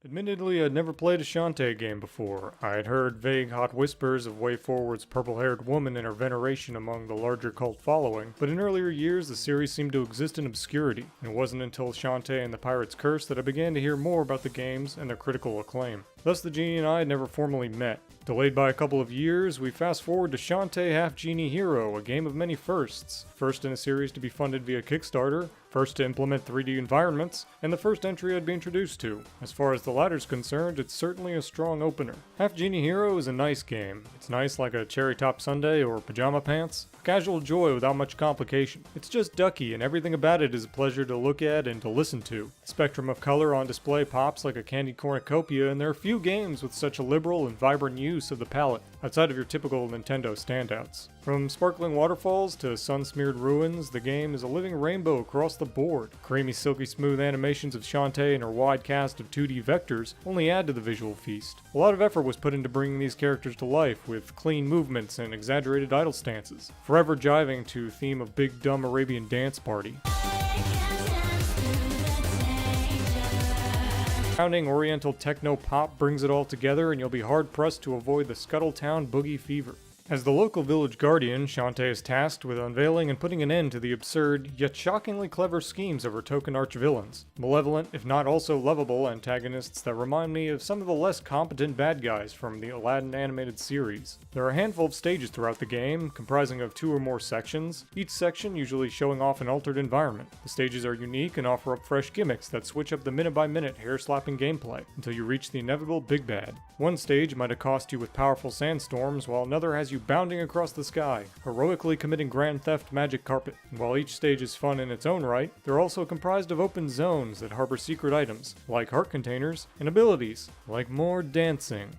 Admittedly, I'd never played a Shantae game before. I had heard vague hot whispers of WayForward's purple-haired woman and her veneration among the larger cult following, but in earlier years the series seemed to exist in obscurity, and it wasn't until Shantae and the Pirate's Curse that I began to hear more about the games and their critical acclaim. Thus the Genie and I had never formally met. Delayed by a couple of years, we fast forward to Shantae Half-Genie Hero, a game of many firsts. First in a series to be funded via Kickstarter, first to implement 3D environments, and the first entry I'd be introduced to. As far as the latter's concerned, it's certainly a strong opener. Half-Genie Hero is a nice game. It's nice like a cherry top sundae or pajama pants. Casual joy without much complication. It's just ducky, and everything about it is a pleasure to look at and to listen to. The spectrum of color on display pops like a candy cornucopia, and there are few games with such a liberal and vibrant use of the palette, outside of your typical Nintendo standouts. From sparkling waterfalls to sun-smeared ruins, the game is a living rainbow across the board. Creamy, silky smooth animations of Shantae and her wide cast of 2D vectors only add to the visual feast. A lot of effort was put into bringing these characters to life, with clean movements and exaggerated idle stances, forever jiving to theme of big dumb Arabian dance party. Pounding Oriental techno pop brings it all together, and you'll be hard-pressed to avoid the Scuttletown boogie fever. As the local village guardian, Shantae is tasked with unveiling and putting an end to the absurd, yet shockingly clever schemes of her token arch-villains. Malevolent, if not also lovable, antagonists that remind me of some of the less competent bad guys from the Aladdin animated series. There are a handful of stages throughout the game, comprising of 2 or more sections, each section usually showing off an altered environment. The stages are unique and offer up fresh gimmicks that switch up the minute-by-minute hair-slapping gameplay, until you reach the inevitable big bad. One stage might accost you with powerful sandstorms, while another has you bounding across the sky, heroically committing grand theft magic carpet. And while each stage is fun in its own right, they're also comprised of open zones that harbor secret items, like heart containers, and abilities, like more dancing.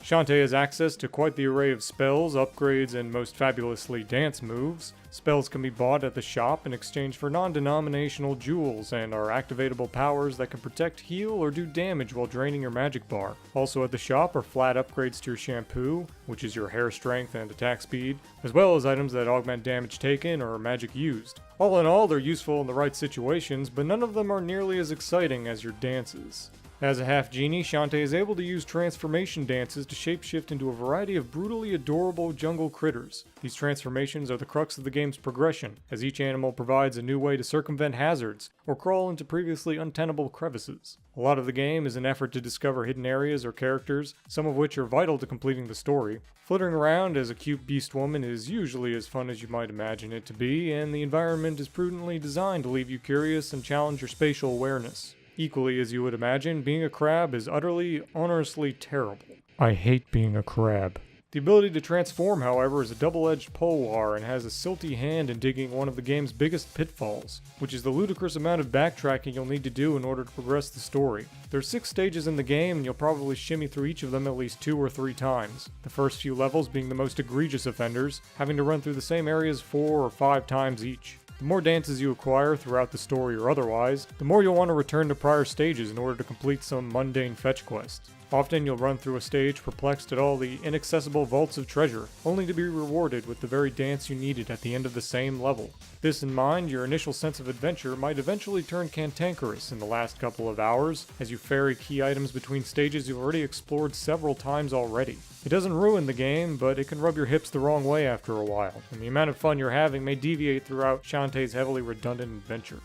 Shantae has access to quite the array of spells, upgrades, and most fabulously dance moves. Spells can be bought at the shop in exchange for non-denominational jewels and are activatable powers that can protect, heal, or do damage while draining your magic bar. Also at the shop are flat upgrades to your shampoo, which is your hair strength and attack speed, as well as items that augment damage taken or magic used. All in all, they're useful in the right situations, but none of them are nearly as exciting as your dances. As a half-genie, Shantae is able to use transformation dances to shapeshift into a variety of brutally adorable jungle critters. These transformations are the crux of the game's progression, as each animal provides a new way to circumvent hazards, or crawl into previously untenable crevices. A lot of the game is an effort to discover hidden areas or characters, some of which are vital to completing the story. Flittering around as a cute beast woman is usually as fun as you might imagine it to be, and the environment is prudently designed to leave you curious and challenge your spatial awareness. Equally as you would imagine, being a crab is utterly, honestly terrible. I hate being a crab. The ability to transform, however, is a double-edged polearm and has a silty hand in digging one of the game's biggest pitfalls, which is the ludicrous amount of backtracking you'll need to do in order to progress the story. There are 6 stages in the game, and you'll probably shimmy through each of them at least 2 or 3 times. The first few levels being the most egregious offenders, having to run through the same areas 4 or 5 times each. The more dances you acquire throughout the story or otherwise, the more you'll want to return to prior stages in order to complete some mundane fetch quest. Often you'll run through a stage perplexed at all the inaccessible vaults of treasure, only to be rewarded with the very dance you needed at the end of the same level. This in mind, your initial sense of adventure might eventually turn cantankerous in the last couple of hours, as you ferry key items between stages you've already explored several times already. It doesn't ruin the game, but it can rub your hips the wrong way after a while, and the amount of fun you're having may deviate throughout Shantae's heavily redundant adventure.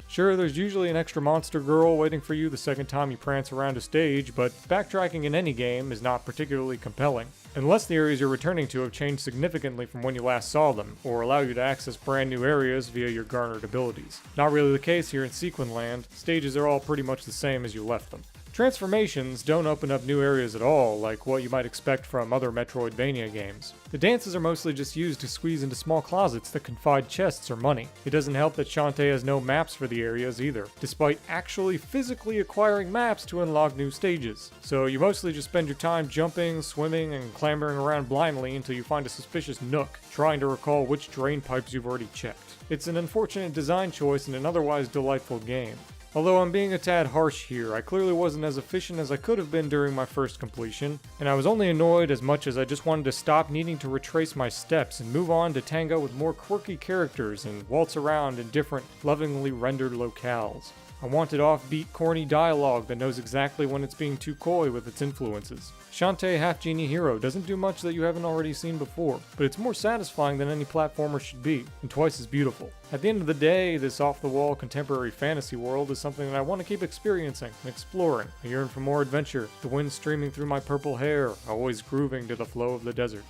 Sure, there's usually an extra monster girl waiting for you the second time you prance around a stage, but backtracking in any game is not particularly compelling, unless the areas you're returning to have changed significantly from when you last saw them, or allow you to access brand new areas via your garnered abilities. Not really the case here in Sequinland. Stages are all pretty much the same as you left them. Transformations don't open up new areas at all, like what you might expect from other Metroidvania games. The dances are mostly just used to squeeze into small closets that confide chests or money. It doesn't help that Shantae has no maps for the areas either, despite actually physically acquiring maps to unlock new stages. So you mostly just spend your time jumping, swimming, and clambering around blindly until you find a suspicious nook, trying to recall which drain pipes you've already checked. It's an unfortunate design choice in an otherwise delightful game. Although I'm being a tad harsh here, I clearly wasn't as efficient as I could have been during my first completion, and I was only annoyed as much as I just wanted to stop needing to retrace my steps and move on to tango with more quirky characters and waltz around in different, lovingly rendered locales. I wanted offbeat, corny dialogue that knows exactly when it's being too coy with its influences. Shantae Half-Genie Hero doesn't do much that you haven't already seen before, but it's more satisfying than any platformer should be, and twice as beautiful. At the end of the day, this off-the-wall contemporary fantasy world is something that I want to keep experiencing and exploring. I yearn for more adventure, the wind streaming through my purple hair, always grooving to the flow of the desert.